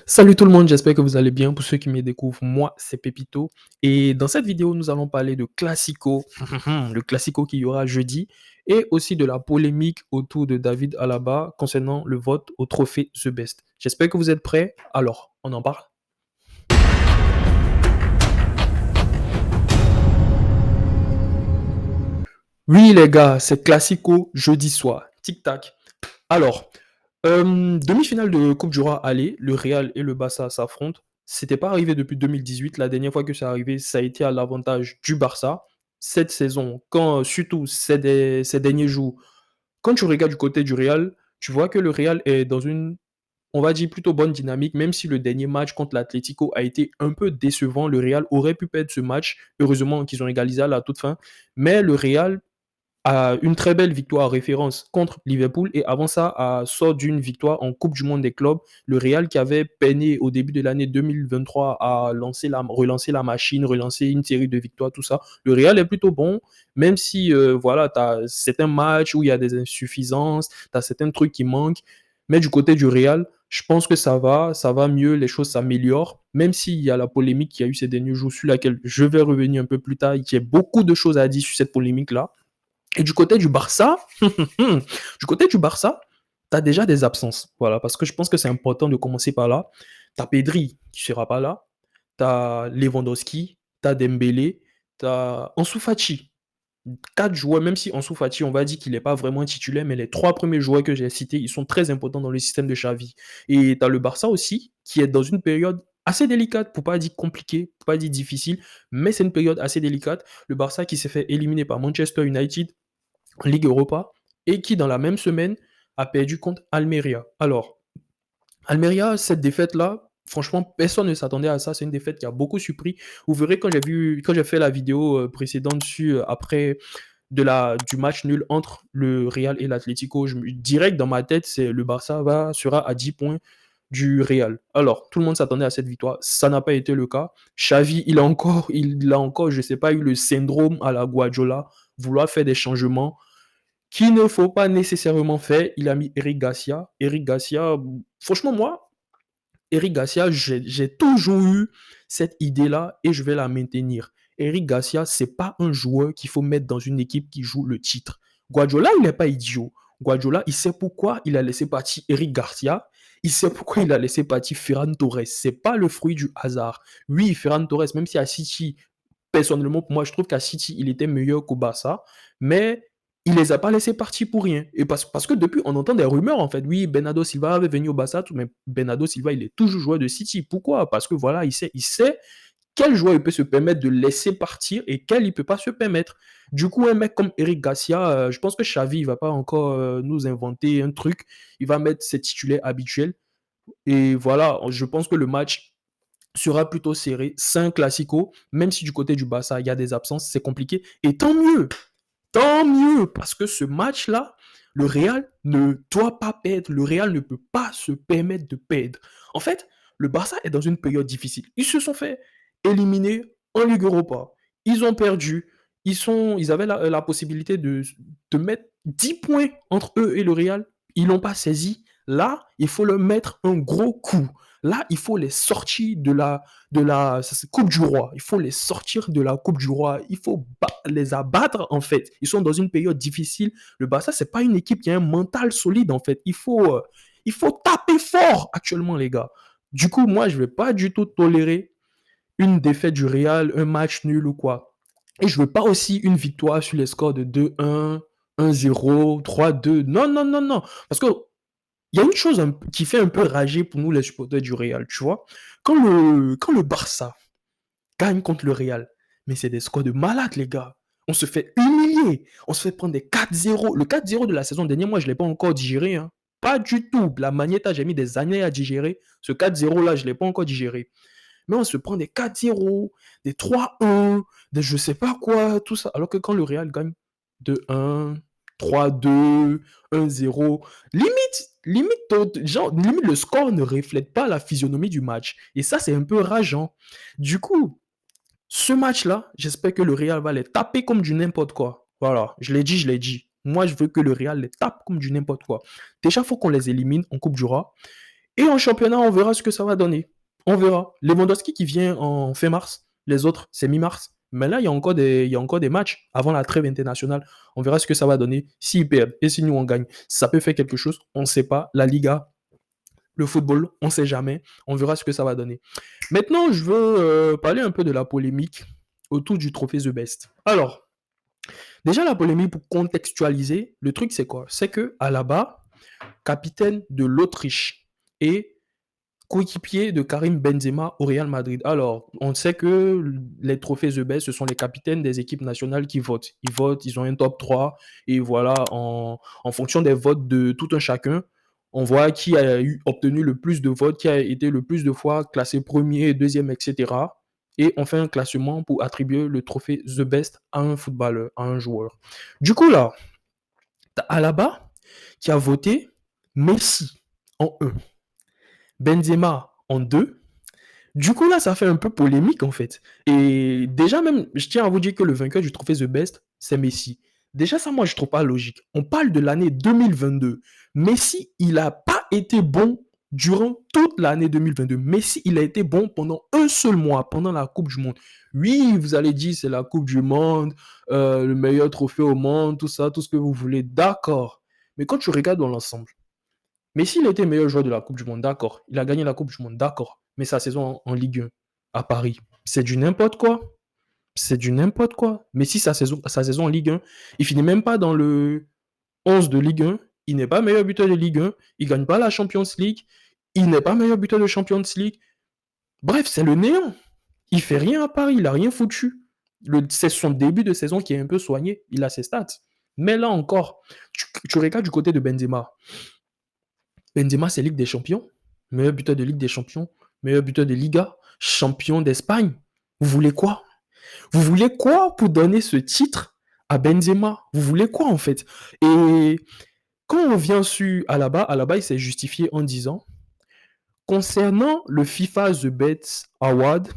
Salut tout le monde, j'espère que vous allez bien. Pour ceux qui me découvrent, moi c'est Pépito. Et dans cette vidéo, nous allons parler de Classico, le Classico qu'il y aura jeudi, et aussi de la polémique autour de David Alaba concernant le vote au trophée The Best. J'espère que vous êtes prêts. Alors, on en parle. Oui les gars, c'est Classico jeudi soir. Tic-tac. Alors, demi-finale de Coupe du Roi aller, le Real et le Barça s'affrontent. C'était pas arrivé depuis 2018. La dernière fois que c'est arrivé, ça a été à l'avantage du Barça. Cette saison, quand surtout ces derniers jours, quand tu regardes du côté du Real, tu vois que le Real est dans une, on va dire, plutôt bonne dynamique, même si le dernier match contre l'Atlético a été un peu décevant. Le Real aurait pu perdre ce match. Heureusement qu'ils ont égalisé à la toute fin. Mais le Real a une très belle victoire référence contre Liverpool et avant ça sort d'une victoire en Coupe du Monde des clubs. Le Real qui avait peiné au début de l'année 2023 à relancer la machine, relancer une série de victoires, tout ça. Le Real est plutôt bon, même si voilà, tu as certains matchs où il y a des insuffisances, tu as certains trucs qui manquent. Mais du côté du Real, je pense que ça va mieux, les choses s'améliorent, même s'il y a la polémique qu'il y a eu ces derniers jours sur laquelle je vais revenir un peu plus tard. Il y a beaucoup de choses à dire sur cette polémique-là. Et du côté du Barça, tu as déjà des absences. Voilà, parce que je pense que c'est important de commencer par là. Tu as Pedri qui ne sera pas là. Tu as Lewandowski, tu as Dembélé, tu as Ansu Fati. 4 joueurs, même si Ansu Fati, on va dire qu'il n'est pas vraiment titulaire, mais les 3 premiers joueurs que j'ai cités, ils sont très importants dans le système de Xavi. Et tu as le Barça aussi, qui est dans une période assez délicate, pour pas dire compliquée, pour pas dire difficile, mais c'est une période assez délicate. Le Barça qui s'est fait éliminer par Manchester United en Ligue Europa et qui, dans la même semaine, a perdu contre Almeria. Alors, Almeria, cette défaite-là, franchement, personne ne s'attendait à ça. C'est une défaite qui a beaucoup surpris. Vous verrez quand j'ai fait la vidéo précédente dessus, après du match nul entre le Real et l'Atlético, direct dans ma tête, c'est le Barça sera à 10 points du Real. Alors, tout le monde s'attendait à cette victoire. Ça n'a pas été le cas. Xavi, il a encore, je sais pas, eu le syndrome à la Guardiola, vouloir faire des changements qu'il ne faut pas nécessairement faire. Il a mis Eric Garcia. Eric Garcia, franchement, moi, Eric Garcia, j'ai toujours eu cette idée-là et je vais la maintenir. Eric Garcia, c'est pas un joueur qu'il faut mettre dans une équipe qui joue le titre. Guardiola, il n'est pas idiot. Guardiola, il sait pourquoi il a laissé partir Eric Garcia. Il sait pourquoi il a laissé partir Ferran Torres. C'est pas le fruit du hasard. Oui, Ferran Torres, même si à City, personnellement, pour moi, je trouve qu'à City, il était meilleur qu'au Barça, mais il les a pas laissés partir pour rien. Et parce que depuis, on entend des rumeurs, en fait. Oui, Bernardo Silva avait venu au Barça, mais Bernardo Silva, il est toujours joueur de City. Pourquoi? Parce que voilà, il sait quel joueur il peut se permettre de laisser partir et quel il peut pas se permettre. Du coup, un mec comme Eric Garcia, je pense que Xavi, il va pas encore nous inventer un truc. Il va mettre ses titulaires habituels. Et voilà, je pense que le match sera plutôt serré. C'est un classico, même si du côté du Barça, il y a des absences, c'est compliqué. Et tant mieux, parce que ce match-là, le Real ne doit pas perdre. Le Real ne peut pas se permettre de perdre. En fait, le Barça est dans une période difficile. Ils se sont fait éliminer en Ligue Europa. Ils ont perdu. Ils avaient la possibilité de mettre 10 points entre eux et le Real. Ils l'ont pas saisi. Là, il faut leur mettre un gros coup. Là, il faut les sortir de la Coupe du Roi. Il faut les sortir de la Coupe du Roi. Il faut les abattre, en fait. Ils sont dans une période difficile. Le Barça, c'est pas une équipe qui a un mental solide, en fait. Il faut taper fort actuellement, les gars. Du coup, moi, je vais pas du tout tolérer une défaite du Real, un match nul ou quoi. Et je veux pas aussi une victoire sur les scores de 2-1, 1-0, 3-2. Non, non, non, non. Parce que il y a une chose qui fait un peu rager pour nous les supporters du Real, tu vois. Quand le Barça gagne contre le Real, mais c'est des scores de malade, les gars. On se fait humilier. On se fait prendre des 4-0. Le 4-0 de la saison dernière, moi, je ne l'ai pas encore digéré. Hein. Pas du tout. La Magneta, j'ai mis des années à digérer. Ce 4-0-là, je ne l'ai pas encore digéré. Mais on se prend des 4-0, des 3-1, des je sais pas quoi, tout ça. Alors que quand le Real gagne 2-1, 3-2, 1-0, limite le score ne reflète pas la physionomie du match. Et ça, c'est un peu rageant. Du coup, ce match-là, j'espère que le Real va les taper comme du n'importe quoi. Voilà, je l'ai dit, je l'ai dit. Moi, je veux que le Real les tape comme du n'importe quoi. Déjà, il faut qu'on les élimine en Coupe du Roi. Et en championnat, on verra ce que ça va donner. On verra. Lewandowski qui vient en fin mars, les autres, c'est mi-mars. Mais là, il y a encore des matchs avant la trêve internationale. On verra ce que ça va donner. S'ils perdent et si nous on gagne, ça peut faire quelque chose. On ne sait pas. La Liga, le football, on ne sait jamais. On verra ce que ça va donner. Maintenant, je veux parler un peu de la polémique autour du trophée The Best. Alors, déjà la polémique pour contextualiser, le truc c'est quoi? C'est que Alaba, capitaine de l'Autriche et coéquipier de Karim Benzema au Real Madrid. Alors, on sait que les trophées The Best, ce sont les capitaines des équipes nationales qui votent. Ils votent, ils ont un top 3 et voilà, en fonction des votes de tout un chacun, on voit qui a obtenu le plus de votes, qui a été le plus de fois classé premier, deuxième, etc. Et on fait un classement pour attribuer le trophée The Best à un footballeur, à un joueur. Du coup, là, t'as Alaba qui a voté Messi en 1, Benzema en 2. Du coup, là, ça fait un peu polémique, en fait. Et déjà, même, je tiens à vous dire que le vainqueur du trophée The Best, c'est Messi. Déjà, ça, moi, je trouve pas logique. On parle de l'année 2022. Messi, il n'a pas été bon durant toute l'année 2022. Messi, il a été bon pendant un seul mois, pendant la Coupe du Monde. Oui, vous allez dire, c'est la Coupe du Monde, le meilleur trophée au monde, tout ça, tout ce que vous voulez. D'accord. Mais quand tu regardes dans l'ensemble, Messi, il a été meilleur joueur de la Coupe du Monde, d'accord. Il a gagné la Coupe du Monde, d'accord. Mais sa saison en Ligue 1 à Paris, c'est du n'importe quoi. C'est du n'importe quoi. Messi, sa saison en Ligue 1, il finit même pas dans le 11 de Ligue 1. Il n'est pas meilleur buteur de Ligue 1. Il gagne pas la Champions League. Il n'est pas meilleur buteur de Champions League. Bref, c'est le néant. Il fait rien à Paris. Il a rien foutu. C'est son début de saison qui est un peu soigné. Il a ses stats. Mais là encore, tu regardes du côté de Benzema. Benzema, c'est Ligue des Champions. Meilleur buteur de Ligue des Champions. Meilleur buteur de Liga. Champion d'Espagne. Vous voulez quoi? Vous voulez quoi pour donner ce titre à Benzema? Vous voulez quoi en fait? Et quand on vient sur Alaba, il s'est justifié en disant concernant le FIFA The Best Award,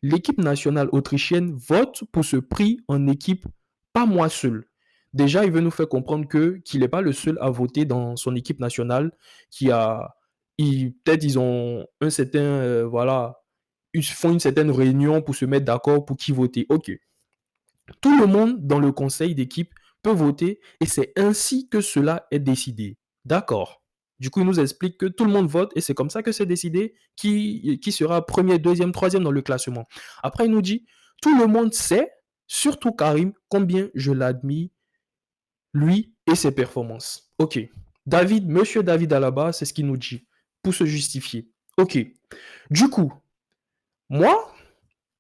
l'équipe nationale autrichienne vote pour ce prix en équipe, pas moi seul. Déjà, il veut nous faire comprendre qu'il n'est pas le seul à voter dans son équipe nationale, peut-être ils ont un certain, voilà, ils font une certaine réunion pour se mettre d'accord pour qui voter. Ok. Tout le monde dans le conseil d'équipe peut voter et c'est ainsi que cela est décidé. D'accord. Du coup, il nous explique que tout le monde vote et c'est comme ça que c'est décidé qui sera premier, deuxième, troisième dans le classement. Après, il nous dit, tout le monde sait, surtout Karim, combien je l'admire, lui et ses performances. Ok. Monsieur David Alaba, c'est ce qu'il nous dit pour se justifier. Ok. Du coup, moi,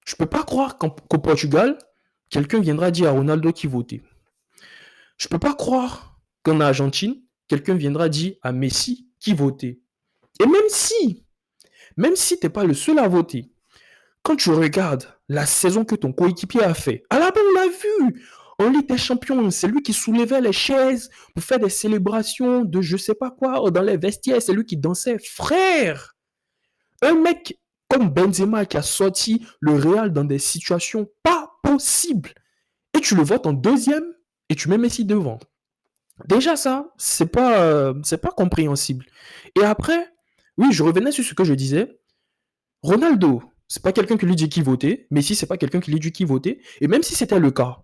je ne peux pas croire qu'au Portugal, quelqu'un viendra dire à Ronaldo qui votait. Je ne peux pas croire qu'en Argentine, quelqu'un viendra dire à Messi qui votait. Et même si tu n'es pas le seul à voter, quand tu regardes la saison que ton coéquipier a fait, à la base, on l'a vu, en Ligue des Champions, c'est lui qui soulevait les chaises pour faire des célébrations de je sais pas quoi dans les vestiaires, c'est lui qui dansait. Frère, un mec comme Benzema qui a sorti le Real dans des situations pas possibles, et tu le votes en deuxième, et tu mets Messi devant. Déjà ça, c'est pas compréhensible. Et après, oui, je revenais sur ce que je disais. Ronaldo, c'est pas quelqu'un qui lui dit qui voter. Messi, c'est pas quelqu'un qui lui dit qui voter. Et même si c'était le cas,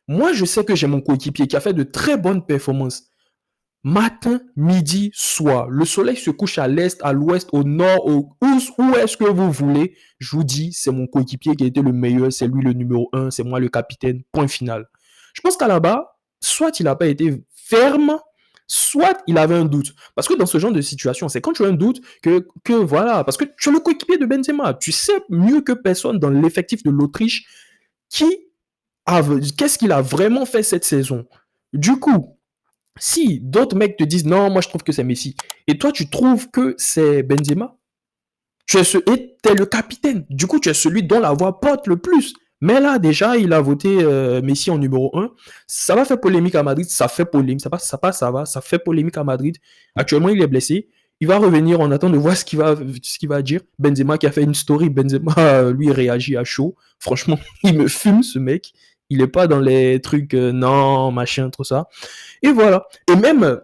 moi, je sais que j'ai mon coéquipier qui a fait de très bonnes performances. Matin, midi, soir. Le soleil se couche à l'est, à l'ouest, au nord, où est-ce que vous voulez. Je vous dis, c'est mon coéquipier qui a été le meilleur, c'est lui le numéro 1, c'est moi le capitaine, point final. Je pense qu'à là-bas, soit il n'a pas été ferme, soit il avait un doute. Parce que dans ce genre de situation, c'est quand tu as un doute que voilà, parce que tu es le coéquipier de Benzema, tu sais mieux que personne dans l'effectif de l'Autriche qu'est-ce qu'il a vraiment fait cette saison. Du coup, si d'autres mecs te disent non, moi je trouve que c'est Messi, et toi tu trouves que c'est Benzema, et t'es le capitaine. Du coup, tu es celui dont la voix porte le plus. Mais là, déjà, il a voté Messi en numéro 1. Ça va faire polémique à Madrid. Ça fait polémique. Ça fait polémique à Madrid. Actuellement, il est blessé. Il va revenir. On attend de voir ce qu'il va dire. Benzema qui a fait une story. Benzema, lui, réagit à chaud. Franchement, il me fume, ce mec. Il n'est pas dans les trucs non, machin, tout ça. Et voilà. Et même,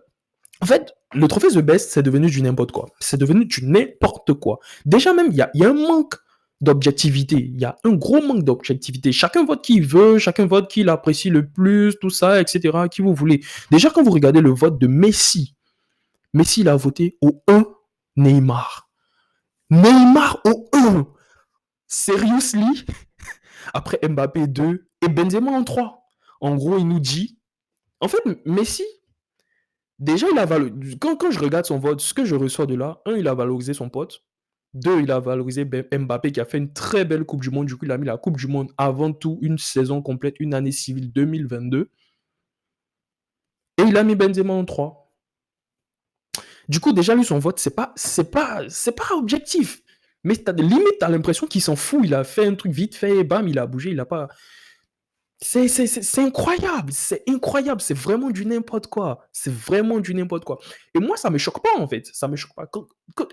en fait, Le trophée The Best, c'est devenu du n'importe quoi. C'est devenu du n'importe quoi. Déjà même, il y a un manque d'objectivité. Il y a un gros manque d'objectivité. Chacun vote qui veut, chacun vote qui l'apprécie le plus, tout ça, etc. Qui vous voulez. Déjà, quand vous regardez le vote de Messi, Messi, il a voté au 1 Neymar. Neymar au 1. Seriously. Après Mbappé 2 et Benzema en 3. En gros, il nous dit. En fait, Messi, déjà, quand je regarde son vote, ce que je reçois de là, un, il a valorisé son pote. Deux, il a valorisé Mbappé qui a fait une très belle Coupe du Monde. Du coup, il a mis la Coupe du Monde avant tout une saison complète, une année civile 2022. Et il a mis Benzema en 3. Du coup, déjà, lui, son vote, c'est pas objectif. Mais limite, t'as l'impression qu'il s'en fout. Il a fait un truc vite fait, bam, il a bougé, il a pas. C'est incroyable, c'est incroyable, c'est vraiment du n'importe quoi. C'est vraiment du n'importe quoi. Et moi, ça me choque pas, en fait. Ça me choque pas.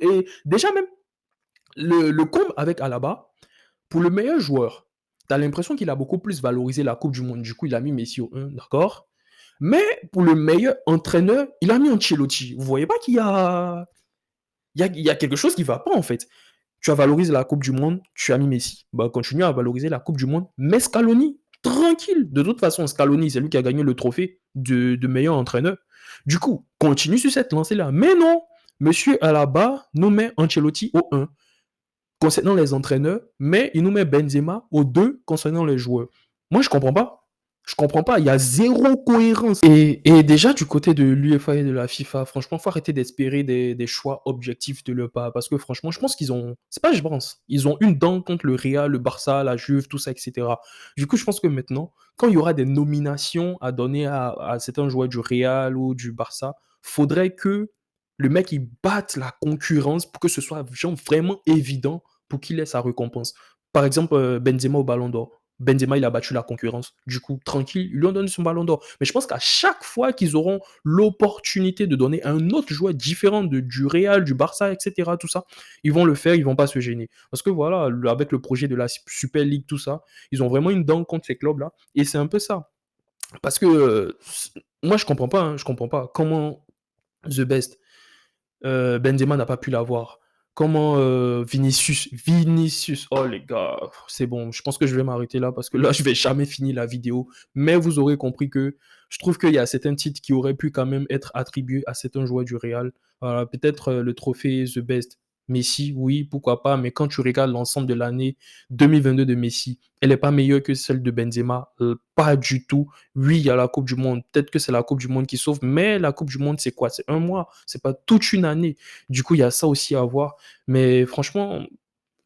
Et déjà, même, le combe avec Alaba, pour le meilleur joueur, tu as l'impression qu'il a beaucoup plus valorisé la Coupe du Monde. Du coup, il a mis Messi au 1, d'accord. Mais pour le meilleur entraîneur, il a mis Ancelotti. Vous voyez pas qu'il y a, il y a quelque chose qui va pas, en fait. Tu as valorisé la Coupe du Monde, tu as mis Messi. Bah, continue à valoriser la Coupe du Monde. Mais Scaloni, tranquille. De toute façon, Scaloni, c'est lui qui a gagné le trophée de meilleur entraîneur. Du coup, continue sur cette lancée-là. Mais non, monsieur Alaba nous met Ancelotti au 1 concernant les entraîneurs, mais il nous met Benzema au 2 concernant les joueurs. Moi, je comprends pas. Je comprends pas. Il y a zéro cohérence. Et déjà, du côté de l'UEFA et de la FIFA, franchement, faut arrêter d'espérer des choix objectifs de leur part. Parce que franchement, je pense qu'ils ont. C'est pas, je pense. Ils ont une dent contre le Real, le Barça, la Juve, tout ça, etc. Du coup, je pense que maintenant, quand il y aura des nominations à donner à certains joueurs du Real ou du Barça, faudrait que le mec il batte la concurrence pour que ce soit genre, vraiment évident pour qu'il ait sa récompense. Par exemple, Benzema au Ballon d'Or. Benzema, il a battu la concurrence. Du coup, tranquille, ils lui ont donné son ballon d'or. Mais je pense qu'à chaque fois qu'ils auront l'opportunité de donner à un autre joueur différent du Real, du Barça, etc., tout ça, ils vont le faire, ils vont pas se gêner. Parce que voilà, avec le projet de la Super League, tout ça, ils ont vraiment une dent contre ces clubs-là. Et c'est un peu ça. Parce que moi, je comprends pas, hein, je comprends pas comment The Best, Benzema n'a pas pu l'avoir. Comment Vinicius, oh les gars, c'est bon, je pense que je vais m'arrêter là parce que là, je vais jamais finir la vidéo. Mais vous aurez compris que je trouve qu'il y a certains titres qui auraient pu quand même être attribués à certains joueurs du Real. Peut-être le trophée The Best. Messi, oui, pourquoi pas, mais quand tu regardes l'ensemble de l'année 2022 de Messi, elle n'est pas meilleure que celle de Benzema, pas du tout. Oui, il y a la Coupe du Monde. Peut-être que c'est la Coupe du Monde qui sauve, mais la Coupe du Monde, c'est quoi? C'est un mois, c'est pas toute une année. Du coup, il y a ça aussi à voir. Mais franchement,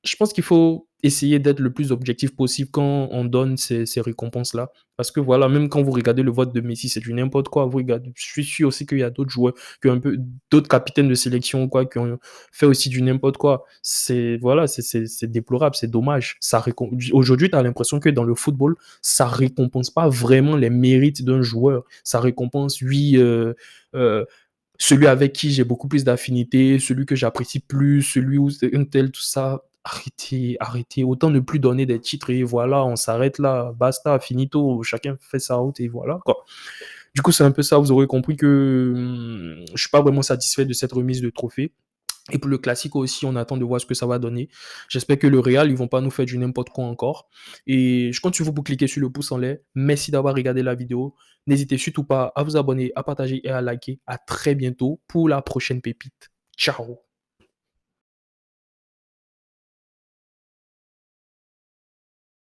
je pense qu'il faut essayer d'être le plus objectif possible quand on donne ces récompenses-là. Parce que voilà, même quand vous regardez le vote de Messi, c'est du n'importe quoi. Vous regardez, je suis sûr aussi qu'il y a d'autres joueurs, qui ont un peu d'autres capitaines de sélection, quoi, qui ont fait aussi du n'importe quoi. C'est voilà, c'est déplorable, c'est dommage. Aujourd'hui, tu as l'impression que dans le football, ça récompense pas vraiment les mérites d'un joueur. Ça récompense, oui, euh, celui avec qui j'ai beaucoup plus d'affinité, celui que j'apprécie plus, celui où c'est un tel, tout ça. Arrêtez, arrêtez. Autant ne plus donner des titres et voilà, on s'arrête là, basta, finito, chacun fait sa route et voilà, quoi. Du coup, c'est un peu ça, vous aurez compris que je suis pas vraiment satisfait de cette remise de trophée. Et pour le classique aussi, on attend de voir ce que ça va donner. J'espère que le Real, ils vont pas nous faire du n'importe quoi encore. Et je compte sur vous pour cliquer sur le pouce en l'air. Merci d'avoir regardé la vidéo. N'hésitez surtout pas à vous abonner, à partager et à liker. À très bientôt pour la prochaine pépite. Ciao.